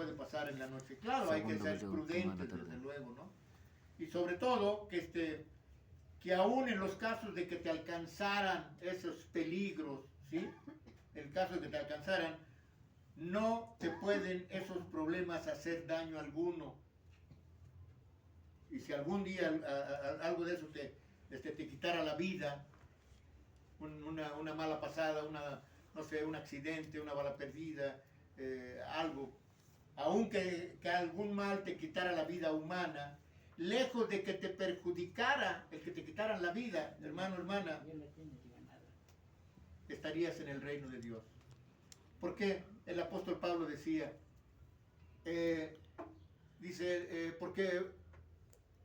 puede pasar en la noche. Claro, hay que ser prudentes, desde luego, ¿no? Y sobre todo, que aún en los casos de que te alcanzaran esos peligros, ¿sí? En el caso de que te alcanzaran, no te pueden esos problemas hacer daño alguno. Y si algún día algo de eso te quitara la vida, una mala pasada, no sé, un accidente, una bala perdida, algo, aun que algún mal te quitara la vida humana, lejos de que te perjudicara el que te quitaran la vida, hermano, hermana, estarías en el reino de Dios. Porque el apóstol Pablo decía, porque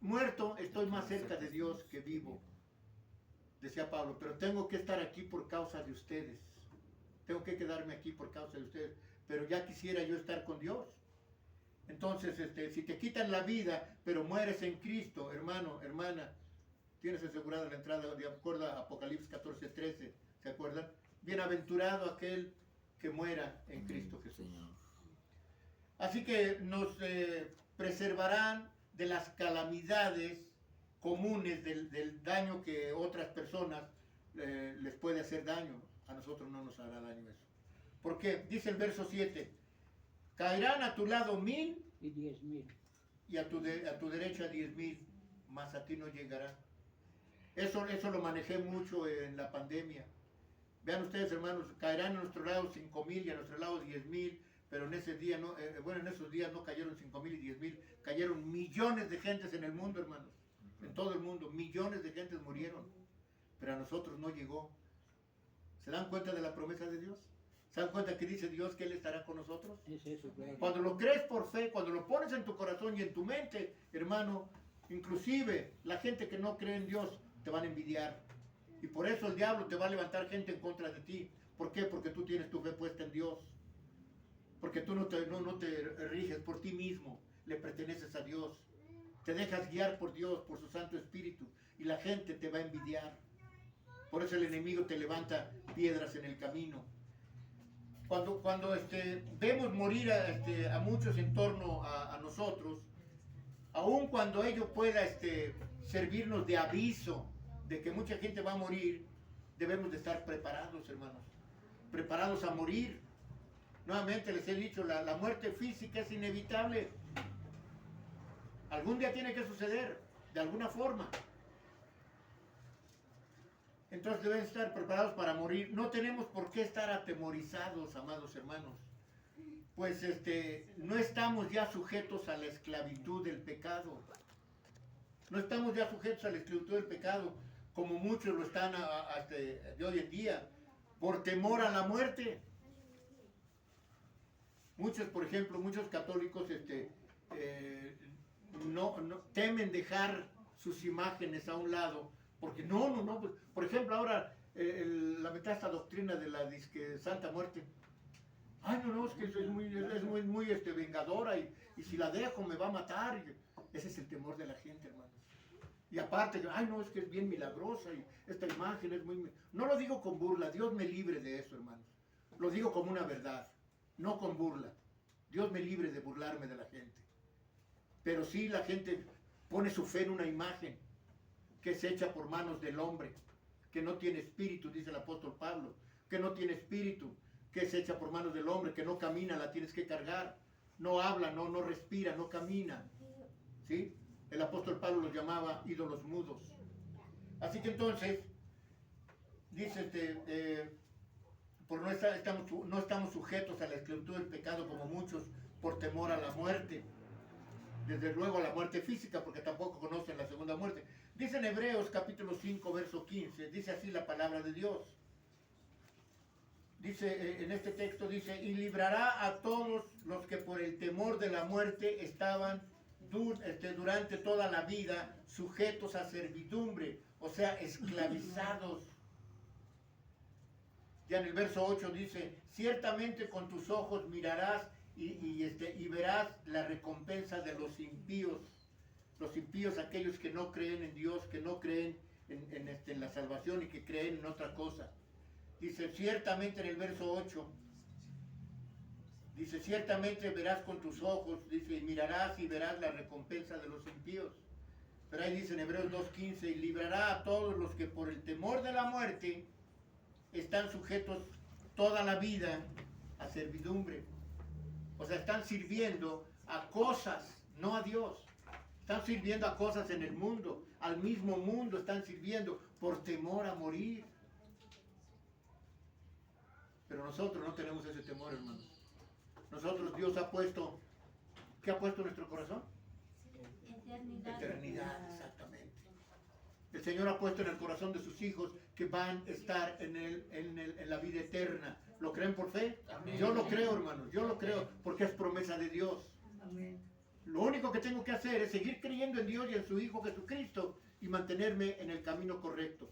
muerto estoy más cerca de Dios que vivo, decía Pablo, pero tengo que estar aquí por causa de ustedes, tengo que quedarme aquí por causa de ustedes, pero ya quisiera yo estar con Dios. Entonces, si te quitan la vida, pero mueres en Cristo, hermano, hermana, tienes asegurada la entrada, de acuerdo a Apocalipsis 14:13, ¿se acuerdan? Bienaventurado aquel que muera en Cristo Jesús. Así que nos preservarán de las calamidades comunes, del daño que otras personas les puede hacer daño. A nosotros no nos hará daño eso. Porque dice el verso 7, caerán a tu lado 1000 y 10.000. Y a tu derecha 10.000, mas a ti no llegará. Eso lo manejé mucho en la pandemia. Vean ustedes, hermanos, caerán a nuestro lado 5.000 y a nuestro lado 10.000, pero en ese día no, en esos días no cayeron 5.000 y 10.000, cayeron millones de gentes en el mundo, hermanos. En todo el mundo, millones de gentes murieron, pero a nosotros no llegó. ¿Se dan cuenta de la promesa de Dios? ¿Se dan cuenta que dice Dios que Él estará con nosotros? Es eso, claro. Cuando lo crees por fe, cuando lo pones en tu corazón y en tu mente, hermano, inclusive la gente que no cree en Dios te van a envidiar. Y por eso el diablo te va a levantar gente en contra de ti. ¿Por qué? Porque tú tienes tu fe puesta en Dios. Porque tú no te riges por ti mismo, le perteneces a Dios. Te dejas guiar por Dios, por su Santo Espíritu. Y la gente te va a envidiar. Por eso el enemigo te levanta piedras en el camino. Cuando vemos morir a muchos en torno a nosotros, aun cuando ello pueda servirnos de aviso de que mucha gente va a morir, debemos de estar preparados, hermanos, preparados a morir. Nuevamente les he dicho, la muerte física es inevitable. Algún día tiene que suceder, de alguna forma. Entonces deben estar preparados para morir. No tenemos por qué estar atemorizados, amados hermanos. Pues no estamos ya sujetos a la esclavitud del pecado. No estamos ya sujetos a la esclavitud del pecado, como muchos lo están de hoy en día, por temor a la muerte. Muchos, por ejemplo, muchos católicos no temen dejar sus imágenes a un lado. Porque pues, por ejemplo, ahora la mitad de esta doctrina de la Santa Muerte. Ay, es que es muy vengadora y si la dejo me va a matar. Ese es el temor de la gente, hermanos. Y aparte, es que es bien milagrosa y esta imagen es muy... No lo digo con burla, Dios me libre de eso, hermanos. Lo digo como una verdad, no con burla. Dios me libre de burlarme de la gente. Pero sí la gente pone su fe en una imagen que es hecha por manos del hombre, que no tiene espíritu, dice el apóstol Pablo, que no tiene espíritu, que es hecha por manos del hombre, que no camina, la tienes que cargar, no habla, no respira, no camina, ¿sí? El apóstol Pablo los llamaba ídolos mudos. Así que entonces, dice, no estamos sujetos a la esclavitud del pecado como muchos, por temor a la muerte. Desde luego a la muerte física, porque tampoco conocen la segunda muerte. Dice en Hebreos capítulo 5, verso 15, dice así la palabra de Dios. Dice, en este texto dice, y librará a todos los que por el temor de la muerte estaban durante toda la vida sujetos a servidumbre, o sea, esclavizados. Ya en el verso 8 dice, ciertamente con tus ojos mirarás y verás la recompensa de los impíos. Los impíos, aquellos que no creen en Dios, que no creen en la salvación y que creen en otra cosa. Dice, ciertamente en el verso 8, Dice, ciertamente verás con tus ojos, dice, y mirarás y verás la recompensa de los impíos. Pero ahí dice en Hebreos 2:15, y librará a todos los que por el temor de la muerte están sujetos toda la vida a servidumbre. O sea, están sirviendo a cosas, no a Dios. Están sirviendo a cosas en el mundo, al mismo mundo están sirviendo por temor a morir. Pero nosotros no tenemos ese temor, hermanos. Nosotros, Dios ha puesto, ¿qué ha puesto en nuestro corazón? Eternidad. Eternidad, exactamente. El Señor ha puesto en el corazón de sus hijos que van a estar en la vida eterna. ¿Lo creen por fe? Amén. Yo lo creo, hermanos, yo lo creo, porque es promesa de Dios. Amén. Lo único que tengo que hacer es seguir creyendo en Dios y en su Hijo Jesucristo y mantenerme en el camino correcto,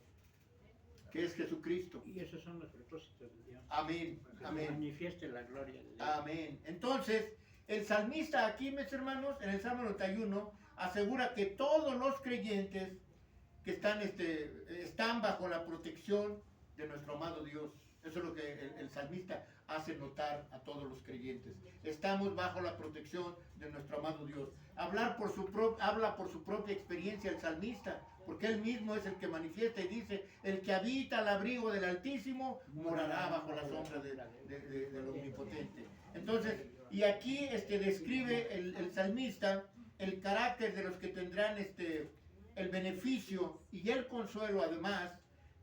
que es Jesucristo. Y esos son los propósitos de Dios. Amén, Que amén. manifieste la gloria de Dios. Amén. Entonces, el salmista aquí, mis hermanos, en el Salmo 91, asegura que todos los creyentes que están bajo la protección de nuestro amado Dios. Eso es lo que el salmista hace notar a todos los creyentes. Estamos bajo la protección de nuestro amado Dios. Habla por su propia experiencia el salmista, porque él mismo es el que manifiesta y dice, el que habita al abrigo del Altísimo morará bajo la sombra del Omnipotente. Entonces, y aquí describe el salmista el carácter de los que tendrán el beneficio y el consuelo, además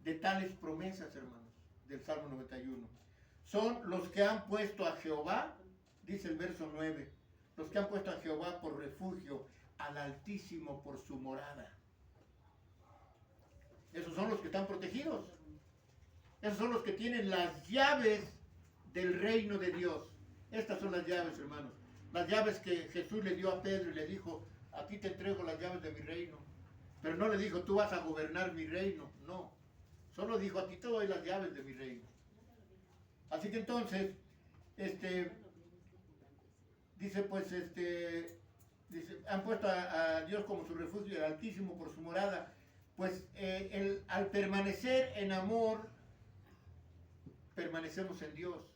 de tales promesas, hermanos, del Salmo 91. Son los que han puesto a Jehová, dice el verso 9, los que han puesto a Jehová por refugio, al Altísimo por su morada. Esos son los que están protegidos. Esos son los que tienen las llaves del reino de Dios. Estas son las llaves, hermanos. Las llaves que Jesús le dio a Pedro y le dijo, a ti te entrego las llaves de mi reino. Pero no le dijo, tú vas a gobernar mi reino. No. Solo dijo, a ti te doy las llaves de mi reino. Así que entonces, dice, pues, dice, han puesto a Dios como su refugio y al Altísimo por su morada. Pues al permanecer en amor, permanecemos en Dios.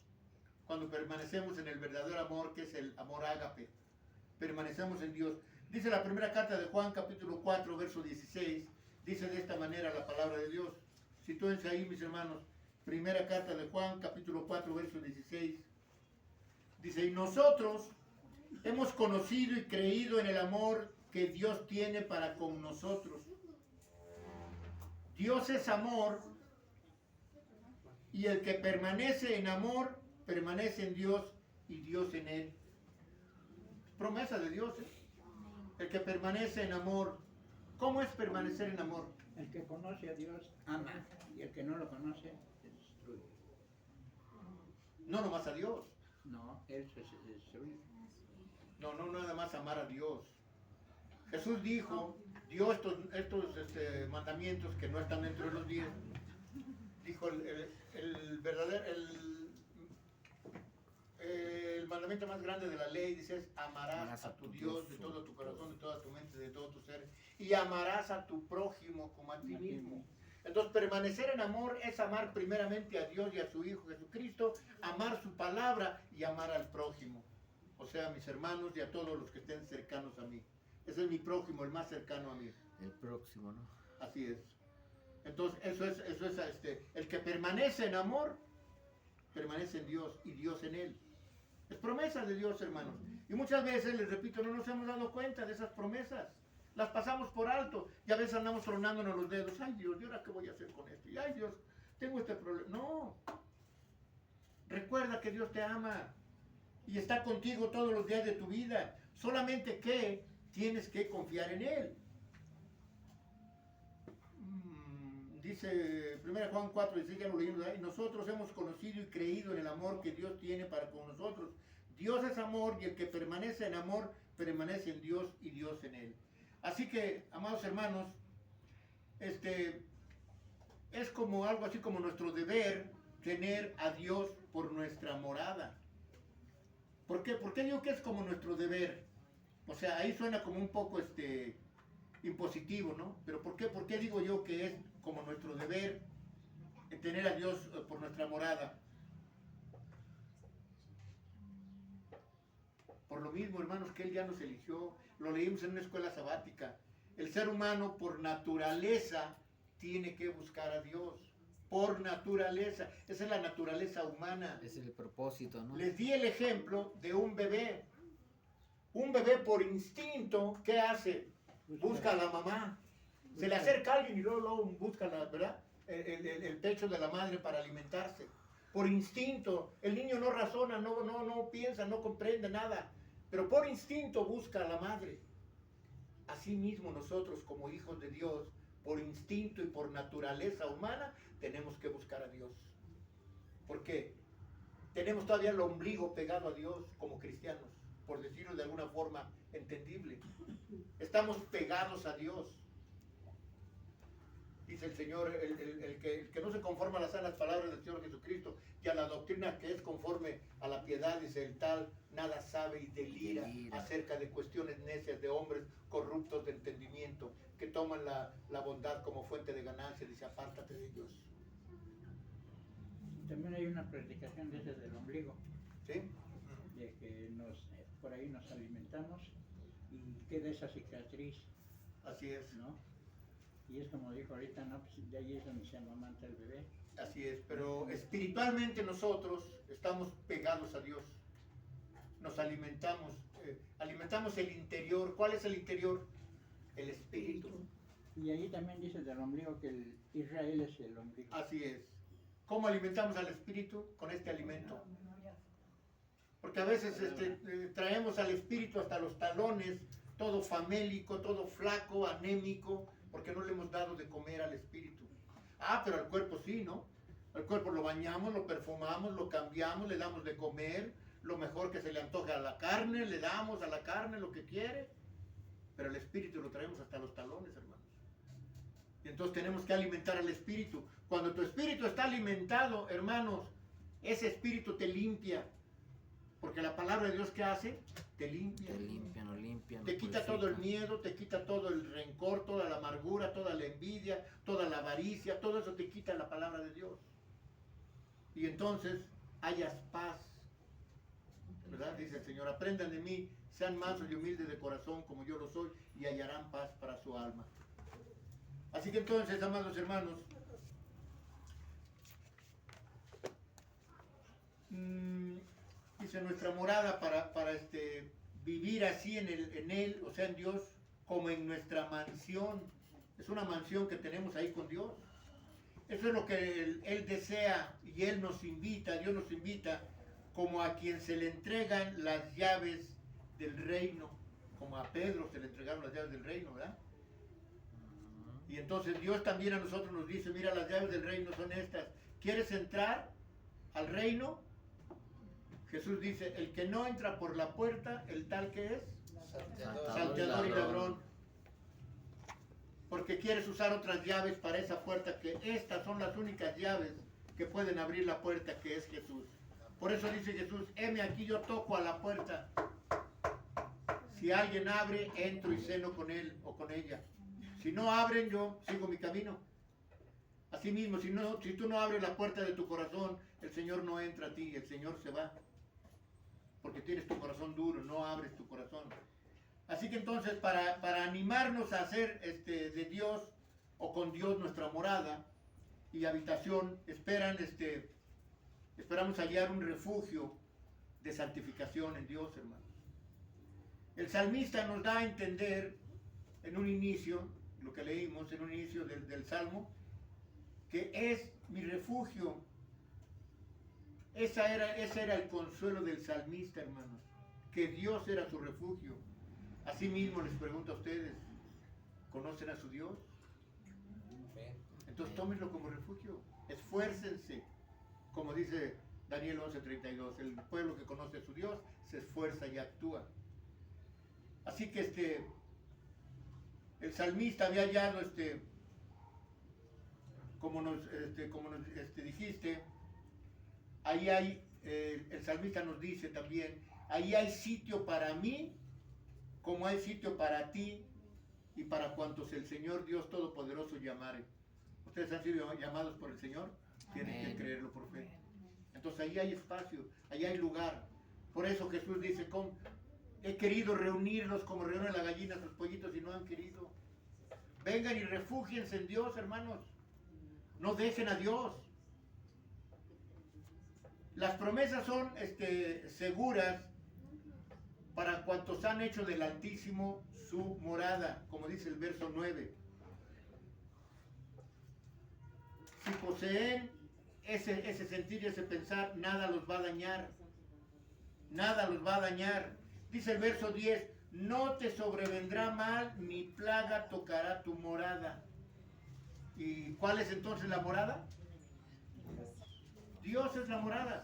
Cuando permanecemos en el verdadero amor, que es el amor ágape, permanecemos en Dios. Dice la primera carta de Juan, capítulo 4, verso 16, dice de esta manera la palabra de Dios. Sitúense ahí, mis hermanos. Primera carta de Juan, capítulo 4, verso 16. Dice, y nosotros hemos conocido y creído en el amor que Dios tiene para con nosotros. Dios es amor, y el que permanece en amor, permanece en Dios y Dios en él. Promesa de Dios, ¿eh? El que permanece en amor. ¿Cómo es permanecer en amor? El que conoce a Dios ama, y el que no lo conoce se destruye. No nomás a Dios. No, él se destruye. No nada más amar a Dios. Jesús dijo, dio estos mandamientos que no están dentro de los 10. Dijo el verdadero, el mandamiento más grande de la ley, dice, es amarás a tu Dios de todo tu corazón, de toda tu mente, de todo tu ser, y amarás a tu prójimo como a ti mismo. Entonces, permanecer en amor es amar primeramente a Dios y a su Hijo Jesucristo, amar su palabra y amar al prójimo. O sea, a mis hermanos y a todos los que estén cercanos a mí. Ese es mi prójimo, el más cercano a mí. El próximo, ¿no? Así es. Entonces, eso es el que permanece en amor, permanece en Dios y Dios en él. Es promesa de Dios, hermanos. Y muchas veces, les repito, no nos hemos dado cuenta de esas promesas. Las pasamos por alto y a veces andamos tronándonos los dedos. Ay Dios, ¿y ahora qué voy a hacer con esto? Y ay Dios, tengo este problema. No. Recuerda que Dios te ama y está contigo todos los días de tu vida. Solamente que tienes que confiar en Él. Dice 1 Juan 4, dice, ya lo leímos, y nosotros hemos conocido y creído en el amor que Dios tiene para con nosotros. Dios es amor y el que permanece en amor permanece en Dios y Dios en él. Así que, amados hermanos, es como algo así como nuestro deber tener a Dios por nuestra morada. ¿Por qué? ¿Por qué digo que es como nuestro deber? O sea, ahí suena como un poco impositivo, ¿no? Pero ¿por qué? ¿Por qué digo yo que es como nuestro deber tener a Dios por nuestra morada? Por lo mismo, hermanos, que Él ya nos eligió. Lo leímos en una escuela sabática. El ser humano, por naturaleza, tiene que buscar a Dios. Por naturaleza. Esa es la naturaleza humana. Es el propósito, ¿no? Les di el ejemplo de un bebé. Un bebé por instinto, ¿qué hace? Busca a la mamá. Se le acerca a alguien y luego busca la, ¿verdad? El pecho de la madre para alimentarse. Por instinto. El niño no razona, no piensa, no comprende nada. Pero por instinto busca a la madre. Asimismo nosotros como hijos de Dios, por instinto y por naturaleza humana, tenemos que buscar a Dios. ¿Por qué? Tenemos todavía el ombligo pegado a Dios como cristianos, por decirlo de alguna forma entendible. Estamos pegados a Dios. Dice el Señor, el que no se conforma a las sanas palabras del Señor Jesucristo y a la doctrina que es conforme a la piedad, dice el tal, nada sabe y delira acerca de cuestiones necias de hombres corruptos de entendimiento, que toman la bondad como fuente de ganancia. Dice, apártate de ellos. También hay una predicación de ese del ombligo, ¿Sí? de que por ahí nos alimentamos y queda esa cicatriz, Así es. ¿no? Y es como dijo ahorita, ¿no? Pues de ahí es donde se amamanta el bebé. Así es, pero espiritualmente nosotros estamos pegados a Dios. Nos alimentamos, alimentamos el interior. ¿Cuál es el interior? El espíritu. Y ahí también dice del ombligo que el Israel es el ombligo. Así es. ¿Cómo alimentamos al espíritu? Con este alimento. Porque a veces traemos al espíritu hasta los talones, todo famélico, todo flaco, anémico, porque no le hemos dado de comer al espíritu. Ah, pero al cuerpo sí, ¿no? Al cuerpo lo bañamos, lo perfumamos, lo cambiamos, le damos de comer, lo mejor que se le antoje a la carne, le damos a la carne lo que quiere, pero el espíritu lo traemos hasta los talones, hermanos. Y entonces tenemos que alimentar al espíritu. Cuando tu espíritu está alimentado, hermanos, ese espíritu te limpia. Porque la palabra de Dios, ¿qué hace? Te limpia. Te limpian, lo limpian. Te quita todo el miedo, te quita todo el rencor, toda la amargura, toda la envidia, toda la avaricia, todo eso te quita la palabra de Dios. Y entonces hayas paz. ¿Verdad? Dice el Señor, aprendan de mí, sean mansos y humildes de corazón como yo lo soy, y hallarán paz para su alma. Así que entonces, amados hermanos, dice nuestra morada para vivir así en él, o sea en Dios, como en nuestra mansión. Es una mansión que tenemos ahí con Dios. Eso es lo que él desea y Él nos invita, Dios nos invita, como a quien se le entregan las llaves del reino, como a Pedro se le entregaron las llaves del reino, ¿verdad? Y entonces Dios también a nosotros nos dice, mira, las llaves del reino son estas. ¿Quieres entrar al reino? Jesús dice, el que no entra por la puerta, el tal que es salteador y ladrón. Porque quieres usar otras llaves para esa puerta, que estas son las únicas llaves que pueden abrir la puerta, que es Jesús. Por eso dice Jesús, heme aquí, yo toco a la puerta. Si alguien abre, entro y ceno con él o con ella. Si no abren, yo sigo mi camino. Asimismo, si tú no abres la puerta de tu corazón, el Señor no entra a ti, el Señor se va. Porque tienes tu corazón duro, no abres tu corazón. Así que entonces, para animarnos a hacer de Dios o con Dios nuestra morada y habitación, esperamos hallar un refugio de santificación en Dios, hermanos. El salmista nos da a entender en un inicio, lo que leímos en un inicio del Salmo, que es mi refugio. Ese era el consuelo del salmista, hermanos, que Dios era su refugio. Asimismo les pregunto a ustedes, ¿conocen a su Dios? Entonces tómenlo como refugio, esfuércense, como dice Daniel 11:32, el pueblo que conoce a su Dios se esfuerza y actúa. Así que el salmista había hallado, como nos dijiste, ahí hay, el salmista nos dice también, ahí hay sitio para mí, como hay sitio para ti y para cuantos el Señor Dios Todopoderoso llamare. ¿Ustedes han sido llamados por el Señor? Tienen que creerlo por fe. Entonces ahí hay espacio, ahí hay lugar. Por eso Jesús dice, He querido reunirlos como reúnen la gallina a sus pollitos y no han querido. Vengan y refúgiense en Dios, hermanos. No dejen a Dios. Las promesas son seguras para cuantos han hecho del Altísimo su morada, como dice el verso 9. Si poseen ese sentir y ese pensar, nada los va a dañar. Nada los va a dañar. Dice el verso 10, no te sobrevendrá mal, ni plaga tocará tu morada. ¿Y cuál es entonces la morada? Dios es la morada.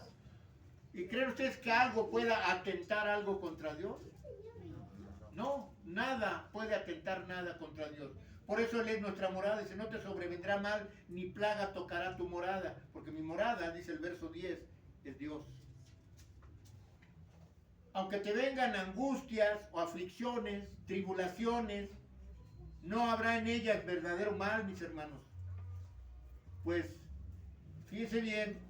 ¿Y creen ustedes que algo pueda atentar algo contra Dios? No, nada puede atentar nada contra Dios. Por eso Él es nuestra morada. Dice, no te sobrevendrá mal, ni plaga tocará tu morada. Porque mi morada, dice el verso 10, es Dios. Aunque te vengan angustias o aflicciones, tribulaciones, no habrá en ellas verdadero mal, mis hermanos. Pues, fíjense bien,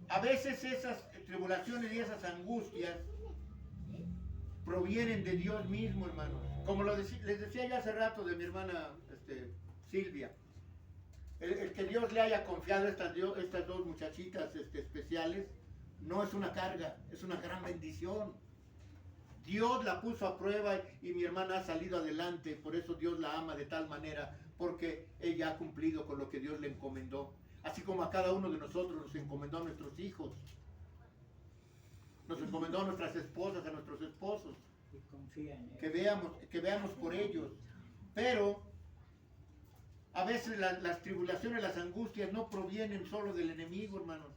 a veces esas tribulaciones y esas angustias provienen de Dios mismo, hermanos. Como les decía ya hace rato de mi hermana Silvia, el que Dios le haya confiado a estas dos muchachitas especiales, no es una carga, es una gran bendición. Dios la puso a prueba y mi hermana ha salido adelante, por eso Dios la ama de tal manera, porque ella ha cumplido con lo que Dios le encomendó. Así como a cada uno de nosotros nos encomendó a nuestros hijos, nos encomendó a nuestras esposas, a nuestros esposos, Y confía en Él. que veamos por ellos. Pero a veces las tribulaciones, las angustias no provienen solo del enemigo, hermanos.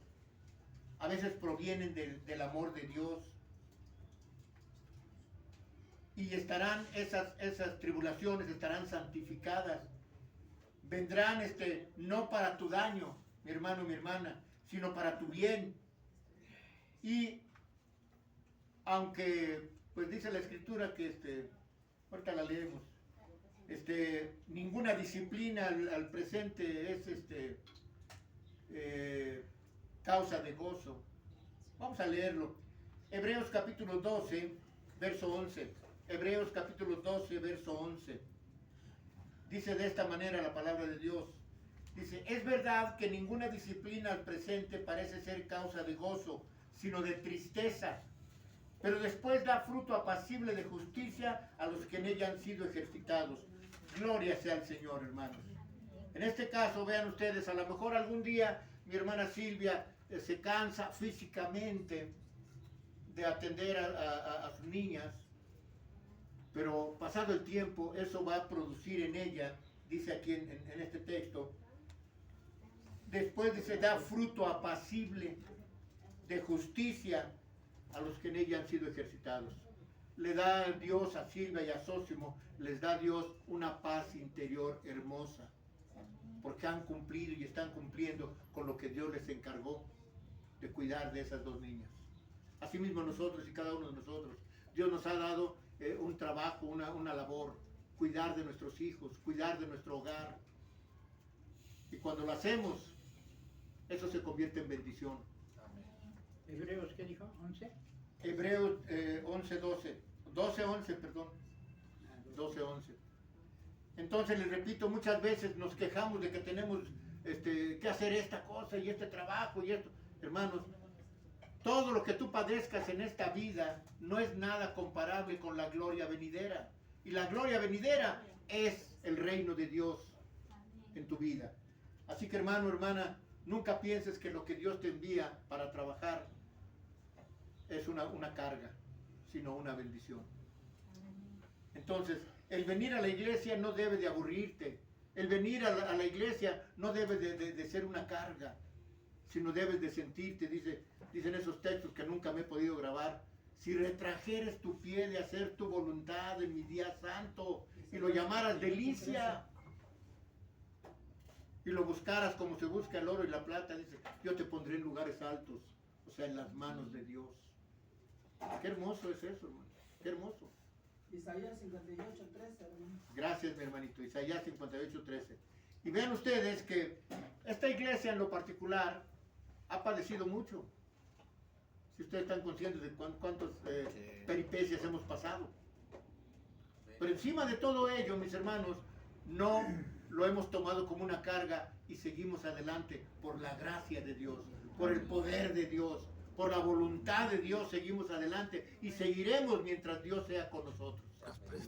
A veces provienen del amor de Dios. Y estarán esas tribulaciones, estarán santificadas. Vendrán no para tu daño, mi hermano, mi hermana, sino para tu bien. Y aunque, pues dice la Escritura que, ahorita la leemos, ninguna disciplina al presente es causa de gozo. Vamos a leerlo. Hebreos capítulo 12, verso 11. Hebreos capítulo 12, verso 11. Dice de esta manera la palabra de Dios. Dice, es verdad que ninguna disciplina al presente parece ser causa de gozo, sino de tristeza, pero después da fruto apacible de justicia a los que en ella han sido ejercitados. Gloria sea al Señor, hermanos. En este caso, vean ustedes, a lo mejor algún día mi hermana Silvia se cansa físicamente de atender a sus niñas, pero pasado el tiempo, eso va a producir en ella, dice aquí en este texto, después dice, da fruto apacible de justicia a los que en ella han sido ejercitados. Le da Dios a Silvia y a Sósimo, les da Dios una paz interior hermosa, porque han cumplido y están cumpliendo con lo que Dios les encargó de cuidar de esas dos niñas. Asimismo nosotros y cada uno de nosotros, Dios nos ha dado un trabajo, una labor, cuidar de nuestros hijos, cuidar de nuestro hogar. Y cuando lo hacemos, eso se convierte en bendición. Hebreos, ¿qué dijo? ¿11? Hebreos 12:11, perdón. 12:11. Entonces les repito, muchas veces nos quejamos de que tenemos que hacer esta cosa y este trabajo y esto. Hermanos, todo lo que tú padezcas en esta vida no es nada comparable con la gloria venidera. Y la gloria venidera es el reino de Dios en tu vida. Así que hermano, hermana, nunca pienses que lo que Dios te envía para trabajar es una carga, sino una bendición. Entonces, el venir a la iglesia no debe de aburrirte. El venir a la iglesia no debe de ser una carga, sino debes de sentirte, dicen esos textos que nunca me he podido grabar. Si retrajeres tu pie de hacer tu voluntad en mi día santo y lo llamaras delicia y lo buscaras como se busca el oro y la plata, dice, yo te pondré en lugares altos, o sea, en las manos de Dios. Qué hermoso es eso, hermano, qué hermoso. Isaías 58:13, hermano. Gracias, mi hermanito, Isaías 58:13. Y vean ustedes que esta iglesia en lo particular ha padecido mucho. Si ustedes están conscientes de cuántas Sí. peripecias hemos pasado. Pero encima de todo ello, mis hermanos, no lo hemos tomado como una carga y seguimos adelante por la gracia de Dios, por el poder de Dios, por la voluntad de Dios, seguimos adelante y seguiremos mientras Dios sea con nosotros.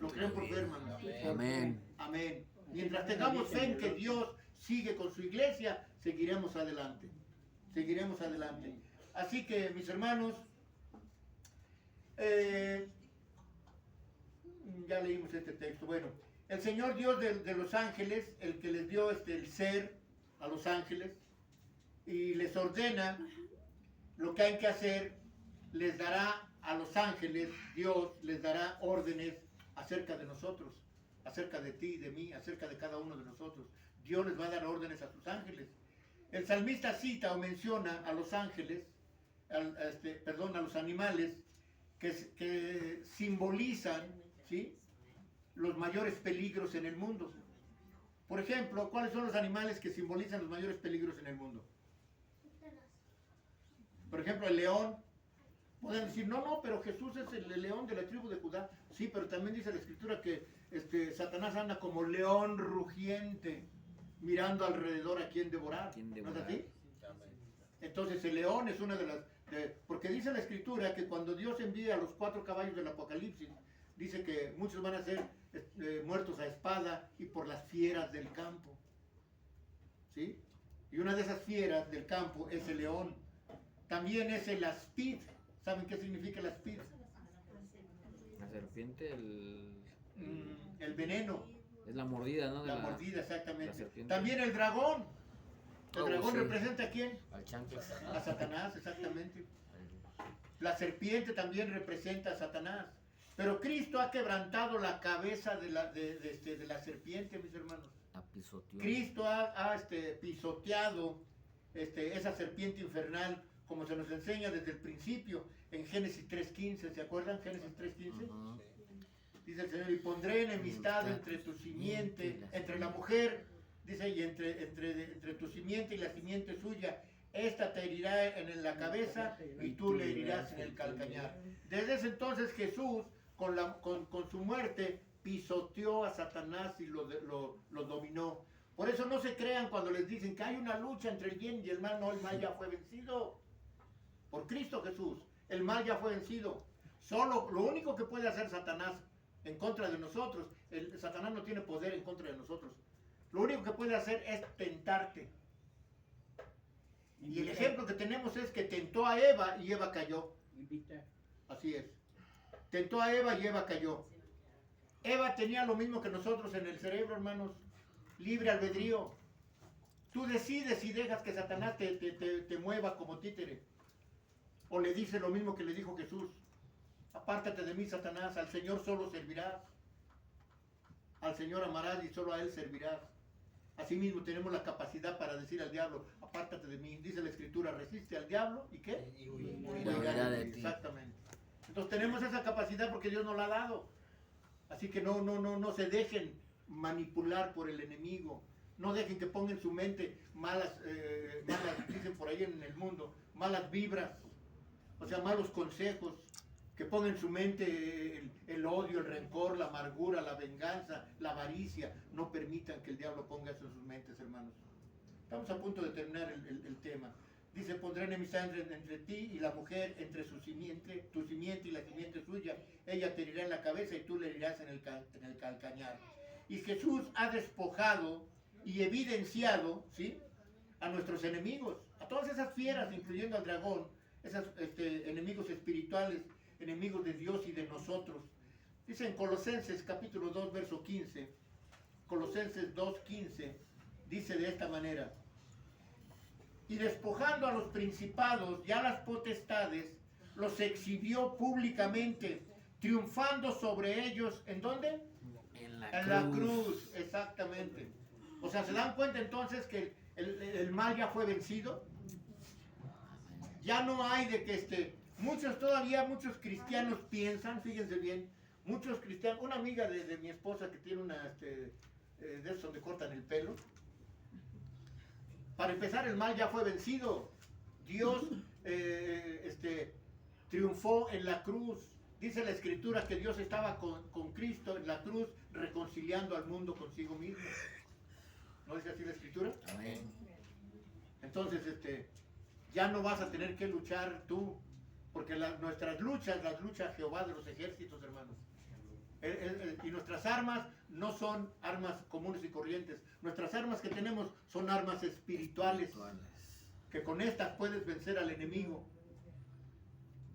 ¿Lo creen por fe, hermanos? Amén. Amén. Mientras tengamos fe en que Dios sigue con su iglesia, seguiremos adelante. Seguiremos adelante. Así que, mis hermanos, ya leímos este texto. Bueno, el Señor Dios de los ángeles, el que les dio el ser a los ángeles y les ordena lo que hay que hacer, les dará a los ángeles, Dios les dará órdenes acerca de nosotros, acerca de ti, de mí, acerca de cada uno de nosotros. Dios les va a dar órdenes a sus ángeles. El salmista cita o menciona a los ángeles, a los animales que simbolizan, ¿sí?, los mayores peligros en el mundo. Por ejemplo, ¿cuáles son los animales que simbolizan los mayores peligros en el mundo? Por ejemplo, el león. Pueden decir, no, pero Jesús es el león de la tribu de Judá. Sí, pero también dice la Escritura que Satanás anda como león rugiente, mirando alrededor a quien devorar. ¿No es así? Entonces el león es una de las... porque dice la Escritura que cuando Dios envía a los 4 caballos del Apocalipsis, dice que muchos van a ser muertos a espada y por las fieras del campo. ¿Sí? Y una de esas fieras del campo es el león. También es el aspid. ¿Saben qué significa el aspid? La serpiente, El veneno. es la mordida, ¿no? La mordida, exactamente. la serpiente. También el dragón. El Oh, dragón sí. representa ¿a quién? Al chanclas. A Satanás, exactamente. La serpiente también representa a Satanás. Pero Cristo ha quebrantado la cabeza de la serpiente, mis hermanos. La pisoteó. Cristo ha pisoteado esa serpiente infernal, como se nos enseña desde el principio en Génesis 3.15. ¿Se acuerdan? Génesis 3.15. Ajá. Dice el Señor, y pondré enemistad entre tu simiente, entre la mujer, dice, y entre tu simiente y la simiente suya. Esta te herirá en la cabeza y tú le herirás en el calcañar. Desde ese entonces Jesús, con su muerte, pisoteó a Satanás y lo dominó. Por eso no se crean cuando les dicen que hay una lucha entre el bien y el mal. No, el mal ya fue vencido. Por Cristo Jesús, el mal ya fue vencido. Solo lo único que puede hacer Satanás en contra de nosotros, Satanás no tiene poder en contra de nosotros. Lo único que puede hacer es tentarte. Y el ejemplo que tenemos es que tentó a Eva y Eva cayó. Así es. Tentó a Eva y Eva cayó. Eva tenía lo mismo que nosotros en el cerebro, hermanos. Libre albedrío. Tú decides si dejas que Satanás te mueva como títere. O le dices lo mismo que le dijo Jesús. Apártate de mí, Satanás, al Señor solo servirás. Al Señor amarás y solo a Él servirás. Asimismo tenemos la capacidad para decir al diablo, apártate de mí. Dice la Escritura, resiste al diablo y ¿qué? Y huirá de ti. Exactamente. Entonces tenemos esa capacidad porque Dios nos la ha dado. Así que no se dejen manipular por el enemigo. No dejen que pongan en su mente malas, dicen por ahí en el mundo, malas vibras. O sea, malos consejos. Que pongan en su mente el odio, el rencor, la amargura, la venganza, la avaricia. No permitan que el diablo ponga eso en sus mentes, hermanos. Estamos a punto de terminar el tema. Dice, pondré enemistad entre ti y la mujer, entre su simiente, tu simiente y la simiente suya. Ella te herirá en la cabeza y tú le herirás en el calcañar. Y Jesús ha despojado y evidenciado, ¿sí?, a nuestros enemigos, a todas esas fieras, incluyendo al dragón, esos enemigos espirituales, enemigos de Dios y de nosotros. Dice en Colosenses capítulo 2, verso 15, Colosenses 2:15, dice de esta manera, y despojando a los principados y a las potestades, los exhibió públicamente, triunfando sobre ellos, ¿en dónde? En la En la cruz, exactamente. O sea, ¿se dan cuenta entonces que el mal ya fue vencido? Ya no hay de que muchos cristianos piensan, fíjense bien, muchos cristianos, una amiga de mi esposa que tiene una, de esos donde cortan el pelo, para empezar el mal ya fue vencido. Dios triunfó en la cruz. Dice la Escritura que Dios estaba con Cristo en la cruz reconciliando al mundo consigo mismo. ¿No dice así la Escritura? Amén. Entonces, ya no vas a tener que luchar tú, porque nuestras luchas, las lucha Jehová de los ejércitos, hermanos. Y nuestras armas no son armas comunes y corrientes. Nuestras armas que tenemos son armas espirituales, que con estas puedes vencer al enemigo.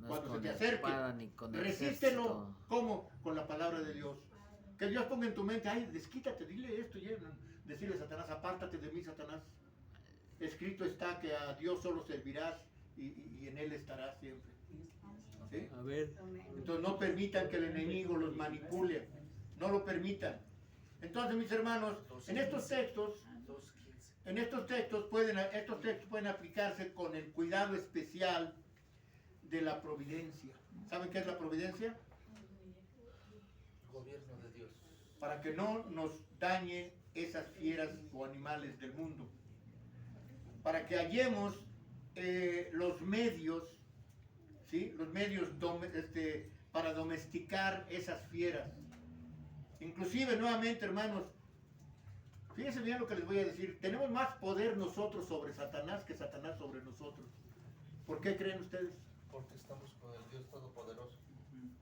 No Cuando es se con te acerque, espada ni con resístelo. ejército. ¿Cómo? Con la palabra de Dios. Que Dios ponga en tu mente, ay, desquítate, dile esto, decirle a Satanás, apártate de mí, Satanás. Escrito está que a Dios solo servirás y en Él estarás siempre. ¿Sí? A ver. Entonces no permitan que el enemigo los manipule, no lo permitan. Entonces, mis hermanos, en estos textos pueden aplicarse con el cuidado especial de la providencia. ¿Saben qué es la providencia? Gobierno de Dios. Para que no nos dañe esas fieras o animales del mundo. Para que hallemos los medios, ¿sí? Los medios para domesticar esas fieras. Inclusive, nuevamente, hermanos, fíjense bien lo que les voy a decir. Tenemos más poder nosotros sobre Satanás que Satanás sobre nosotros. ¿Por qué creen ustedes? Porque estamos con el Dios Todopoderoso.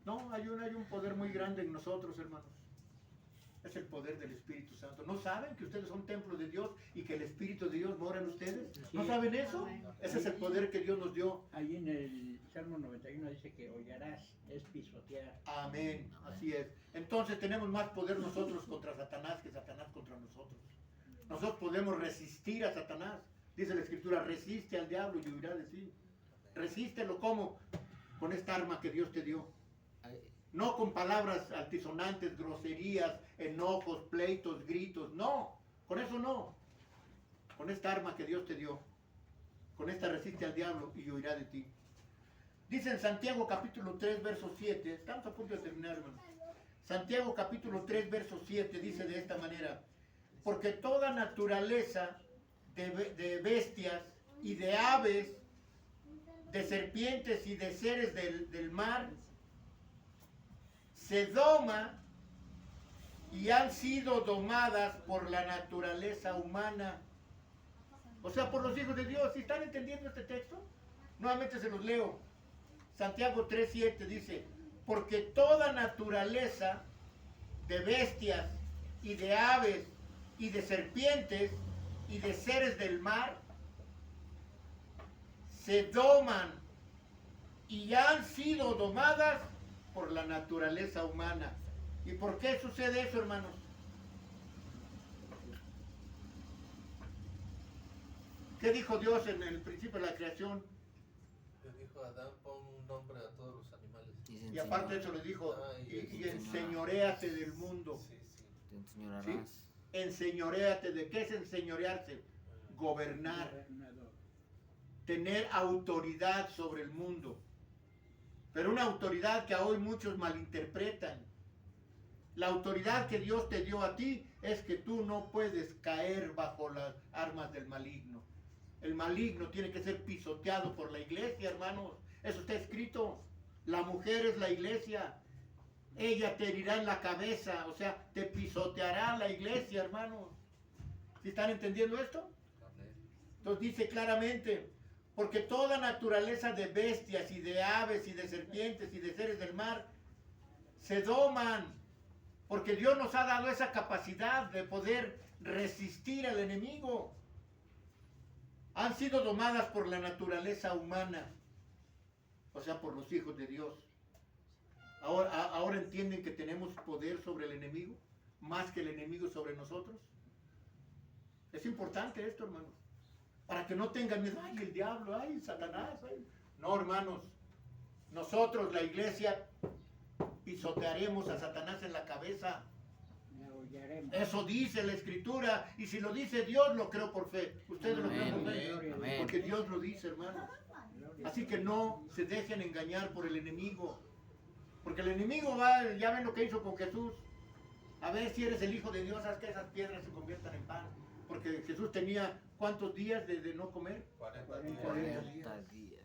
No, hay un poder muy grande en nosotros, hermanos. Es el poder del Espíritu Santo. ¿No saben que ustedes son templo de Dios y que el Espíritu de Dios mora en ustedes? ¿No saben eso? Ese es el poder que Dios nos dio. Ahí en el Salmo 91 dice que hollarás, es pisotear. Amén, así es. Entonces tenemos más poder nosotros contra Satanás que Satanás contra nosotros. Nosotros podemos resistir a Satanás. Dice la Escritura, resiste al diablo y huirá de sí. Resístelo, ¿cómo? Con esta arma que Dios te dio. No con palabras altisonantes, groserías, enojos, pleitos, gritos. No, con eso no. Con esta arma que Dios te dio. Con esta resiste al diablo y huirá de ti. Dice en Santiago capítulo 3, verso 7. Estamos a punto de terminar, hermano. Santiago capítulo 3, verso 7 dice de esta manera. Porque toda naturaleza de bestias y de aves, de serpientes y de seres del mar, se doma y han sido domadas por la naturaleza humana. O sea, por los hijos de Dios. ¿Sí están entendiendo este texto? Nuevamente se los leo. Santiago 3:7 dice, porque toda naturaleza de bestias y de aves y de serpientes y de seres del mar se doman y han sido domadas por la naturaleza humana. ¿Y por qué sucede eso, hermanos? ¿Qué dijo Dios en el principio de la creación? Le dijo a Adán, pon un nombre a todos los animales. Y aparte de eso le dijo, y enseñoréate del mundo. Sí, sí. Te enseñarás. ¿Sí? Enseñoréate. ¿De qué es enseñorearse? Gobernar. Gobernador. Tener autoridad sobre el mundo. Pero una autoridad que hoy muchos malinterpretan. La autoridad que Dios te dio a ti es que tú no puedes caer bajo las armas del maligno. El maligno tiene que ser pisoteado por la iglesia, hermanos. Eso está escrito. La mujer es la iglesia. Ella te herirá en la cabeza, o sea, te pisoteará la iglesia, hermanos. ¿Sí están entendiendo esto? Amén. Entonces dice claramente, porque toda naturaleza de bestias y de aves y de serpientes y de seres del mar se doman, porque Dios nos ha dado esa capacidad de poder resistir al enemigo. Han sido domadas por la naturaleza humana, o sea, por los hijos de Dios. Ahora entienden que tenemos poder sobre el enemigo, más que el enemigo sobre nosotros. Es importante esto, hermanos. Para que no tengan miedo, ay, el diablo, ay, Satanás, ay. No, hermanos, nosotros, la iglesia, pisotearemos a Satanás en la cabeza. La hollaremos. Eso dice la Escritura, y si lo dice Dios, lo creo por fe. Ustedes lo creen por fe, Amén. Amén. porque Dios lo dice, hermanos. Así que no se dejen engañar por el enemigo. Porque el enemigo va, ya ven lo que hizo con Jesús. A ver si eres el Hijo de Dios, haz que esas piedras se conviertan en pan. Porque Jesús tenía, ¿cuántos días de no comer? 40 40 días. 40 40 días.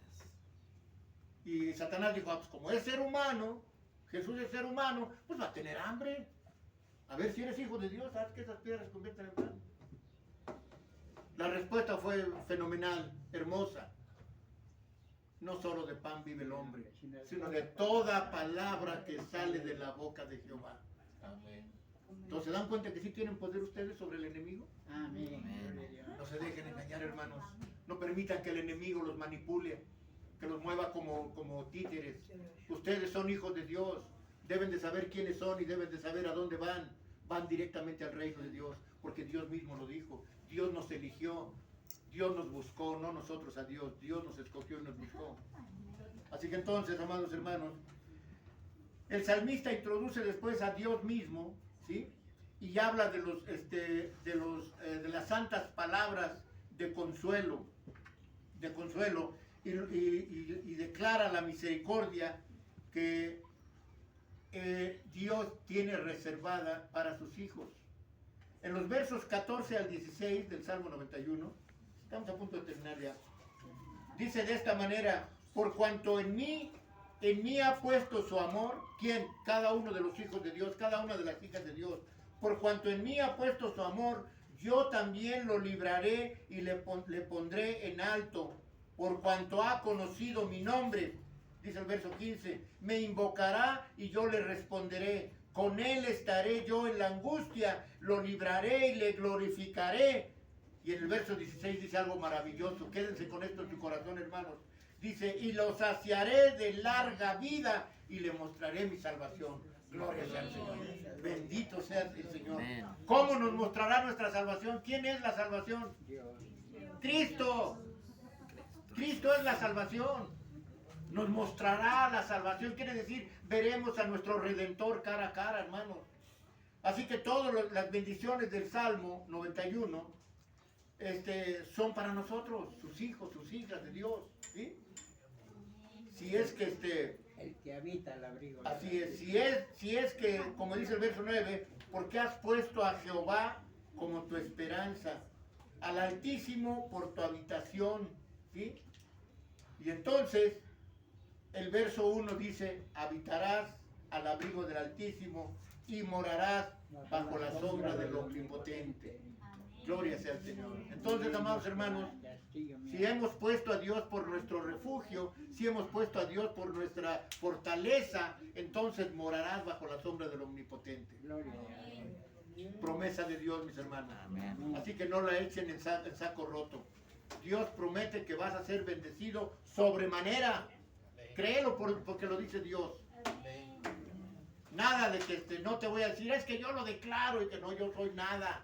Y Satanás dijo, pues como es ser humano, Jesús es ser humano, pues va a tener hambre. A ver, si eres hijo de Dios, haz que esas piedras se conviertan en pan. La respuesta fue fenomenal, hermosa. No solo de pan vive el hombre, sino de toda palabra que sale de la boca de Jehová. Amén. Entonces, ¿se dan cuenta que sí tienen poder ustedes sobre el enemigo? Amén. No se dejen engañar, hermanos. No permitan que el enemigo los manipule, que los mueva como títeres. Ustedes son hijos de Dios. Deben de saber quiénes son y deben de saber a dónde van. Van directamente al reino de Dios, porque Dios mismo lo dijo. Dios nos eligió. Dios nos buscó, no nosotros a Dios. Dios nos escogió y nos buscó. Así que entonces, amados hermanos, el salmista introduce después a Dios mismo, ¿sí? Y habla de las santas palabras de consuelo, y declara la misericordia que Dios tiene reservada para sus hijos. En los versos 14 al 16 del Salmo 91, estamos a punto de terminar ya, dice de esta manera, por cuanto en mí ha puesto su amor, ¿quién? Cada uno de los hijos de Dios, cada una de las hijas de Dios. Por cuanto en mí ha puesto su amor, yo también lo libraré y le pondré en alto. Por cuanto ha conocido mi nombre, dice el verso 15, me invocará y yo le responderé. Con él estaré yo en la angustia, lo libraré y le glorificaré. Y en el verso 16 dice algo maravilloso. Quédense con esto en tu corazón, hermanos. Dice, y lo saciaré de larga vida y le mostraré mi salvación. Gloria sea al Señor. Bendito sea el Señor. Amén. ¿Cómo nos mostrará nuestra salvación? ¿Quién es la salvación? Dios. Cristo. Cristo es la salvación. Nos mostrará la salvación. Quiere decir, veremos a nuestro Redentor cara a cara, hermanos. Así que todas las bendiciones del Salmo 91 son para nosotros, sus hijos, sus hijas de Dios. ¿Sí? Si es que El que habita el abrigo. así es, si es que, como dice el verso 9, porque has puesto a Jehová como tu esperanza, al Altísimo por tu habitación, ¿sí? Y entonces, el verso 1 dice, habitarás al abrigo del Altísimo y morarás bajo la sombra del Omnipotente. Gloria sea al Señor. Entonces, amados hermanos, si hemos puesto a Dios por nuestro refugio, si hemos puesto a Dios por nuestra fortaleza, entonces morarás bajo la sombra del Omnipotente. Gloria a Dios. Promesa de Dios, mis hermanos. Amén. Así que no la echen en saco roto. Dios promete que vas a ser bendecido sobremanera. Créelo porque lo dice Dios. Amén. Nada de que no te voy a decir, es que yo lo declaro y que no, yo soy nada.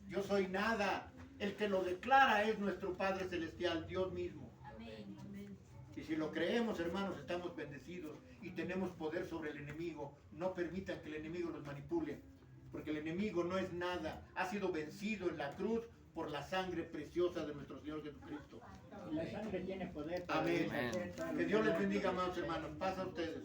Yo soy nada. El que lo declara es nuestro Padre Celestial, Dios mismo. Amén. Y si lo creemos, hermanos, estamos bendecidos y tenemos poder sobre el enemigo. No permitan que el enemigo los manipule, porque el enemigo no es nada. Ha sido vencido en la cruz por la sangre preciosa de nuestro Señor Jesucristo. La sangre tiene poder. para Amén. deshacer todas Que las Dios les obras bendiga, del amados hermanos. Pasa a ustedes.